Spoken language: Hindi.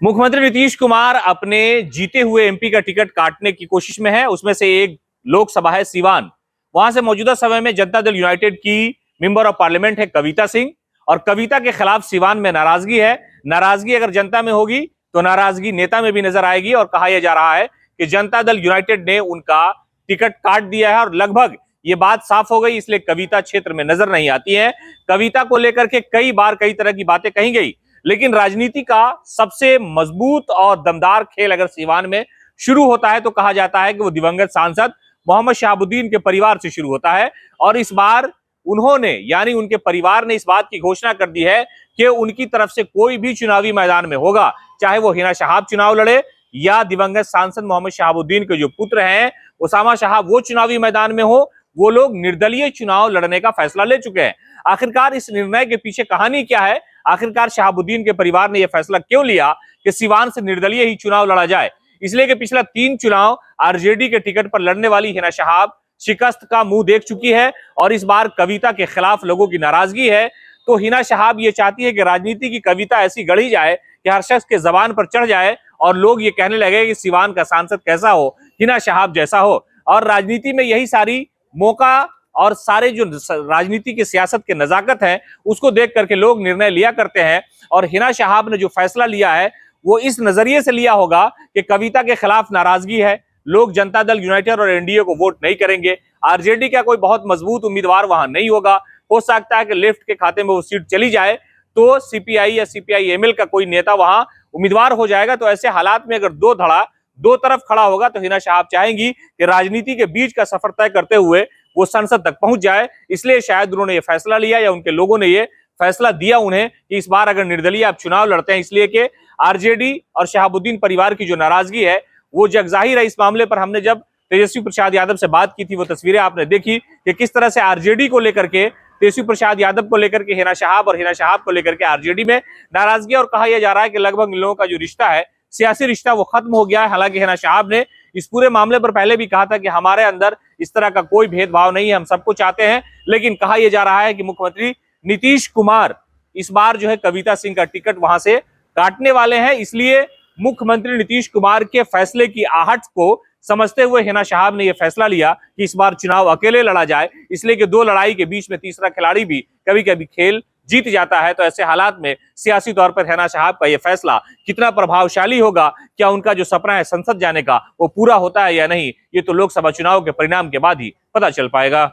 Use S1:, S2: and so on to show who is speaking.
S1: मुख्यमंत्री नीतीश कुमार अपने जीते हुए एमपी का टिकट काटने की कोशिश में है। उसमें से एक लोकसभा है सीवान। वहां से मौजूदा समय में जनता दल यूनाइटेड की मेंबर ऑफ पार्लियामेंट है कविता सिंह, और कविता के खिलाफ सीवान में नाराजगी है। नाराजगी अगर जनता में होगी तो नाराजगी नेता में भी नजर आएगी, और कहा यह जा रहा है कि जनता दल यूनाइटेड ने उनका टिकट काट दिया है और लगभग ये बात साफ हो गई, इसलिए कविता क्षेत्र में नजर नहीं आती है। कविता को लेकर के कई बार कई तरह की बातें कही गई, लेकिन राजनीति का सबसे मजबूत और दमदार खेल अगर सीवान में शुरू होता है तो कहा जाता है कि वो दिवंगत सांसद मोहम्मद शहाबुद्दीन के परिवार से शुरू होता है। और इस बार उन्होंने यानी उनके परिवार ने इस बात की घोषणा कर दी है कि उनकी तरफ से कोई भी चुनावी मैदान में होगा, चाहे वो हिना शहाब चुनाव लड़े या दिवंगत सांसद मोहम्मद शहाबुद्दीन के जो पुत्र हैं उसामा शहाब वो चुनावी मैदान में हो, वो लोग निर्दलीय चुनाव लड़ने का फैसला ले चुके हैं। आखिरकार इस निर्णय के पीछे कहानी क्या है? आखिरकार शहाबुद्दीन के परिवार ने यह फैसला क्यों लिया कि सीवान से निर्दलीय ही चुनाव लड़ा जाए? इसलिए कि पिछला 3 चुनाव आरजेडी के टिकट पर लड़ने वाली हिना शहाब शिकस्त का मुंह देख चुकी है, और इस बार कविता के खिलाफ लोगों की नाराजगी है। तो हिना शहाब ये चाहती है कि राजनीति की कविता ऐसी गढ़ी जाए कि हर शख्स के जबान पर चढ़ जाए और लोग ये कहने लगे कि सीवान का सांसद कैसा हो, हिना शहाब जैसा हो। और राजनीति में यही सारी मौका और सारे जो राजनीति की सियासत के नजाकत है उसको देख करके लोग निर्णय लिया करते हैं। और हिना शहाब ने जो फैसला लिया है वो इस नजरिए से लिया होगा कि कविता के खिलाफ नाराजगी है, लोग जनता दल यूनाइटेड और एनडीए को वोट नहीं करेंगे, आरजेडी का कोई बहुत मजबूत उम्मीदवार वहां नहीं होगा, हो सकता है कि लेफ्ट के खाते में वो सीट चली जाए तो सीपीआई या सीपीआई-एमएल का कोई नेता वहां उम्मीदवार हो जाएगा। तो ऐसे हालात में अगर दो धड़ा दो तरफ खड़ा होगा तो हिना शहाब चाहेंगी कि राजनीति के बीच का सफर तय करते हुए वो संसद तक पहुंच जाए। इसलिए शायद उन्होंने ये फैसला लिया या उनके लोगों ने ये फैसला दिया उन्हें कि इस बार अगर निर्दलीय आप चुनाव लड़ते हैं, इसलिए कि आरजेडी और शहाबुद्दीन परिवार की जो नाराजगी है वो जगजाहिर है। इस मामले पर हमने जब तेजस्वी प्रसाद यादव से बात की थी वो तस्वीरें आपने देखी कि किस तरह से आरजेडी को लेकर के, तेजस्वी प्रसाद यादव को लेकर के हिना शहाब और हिना शहाब को लेकर के आरजेडी में नाराजगी, और कहा यह जा रहा है कि लगभग इन लोगों का जो रिश्ता है सियासी रिश्ता वो खत्म हो गया है। हालांकि हिना शहाब ने इस पूरे मामले पर पहले भी कहा था कि हमारे अंदर इस तरह का कोई भेदभाव नहीं है, हम सबको चाहते हैं। लेकिन कहा यह जा रहा है कि मुख्यमंत्री नीतीश कुमार इस बार जो है कविता सिंह का टिकट वहां से काटने वाले हैं। इसलिए मुख्यमंत्री नीतीश कुमार के फैसले की आहट को समझते हुए हिना शहाब ने यह फैसला लिया कि इस बार चुनाव अकेले लड़ा जाए, इसलिए कि दो लड़ाई के बीच में तीसरा खिलाड़ी भी कभी कभी खेल जीत जाता है। तो ऐसे हालात में सियासी तौर पर हिना शहाब का यह फैसला कितना प्रभावशाली होगा, क्या उनका जो सपना है संसद जाने का वो पूरा होता है या नहीं, ये तो लोकसभा चुनाव के परिणाम के बाद ही पता चल पाएगा।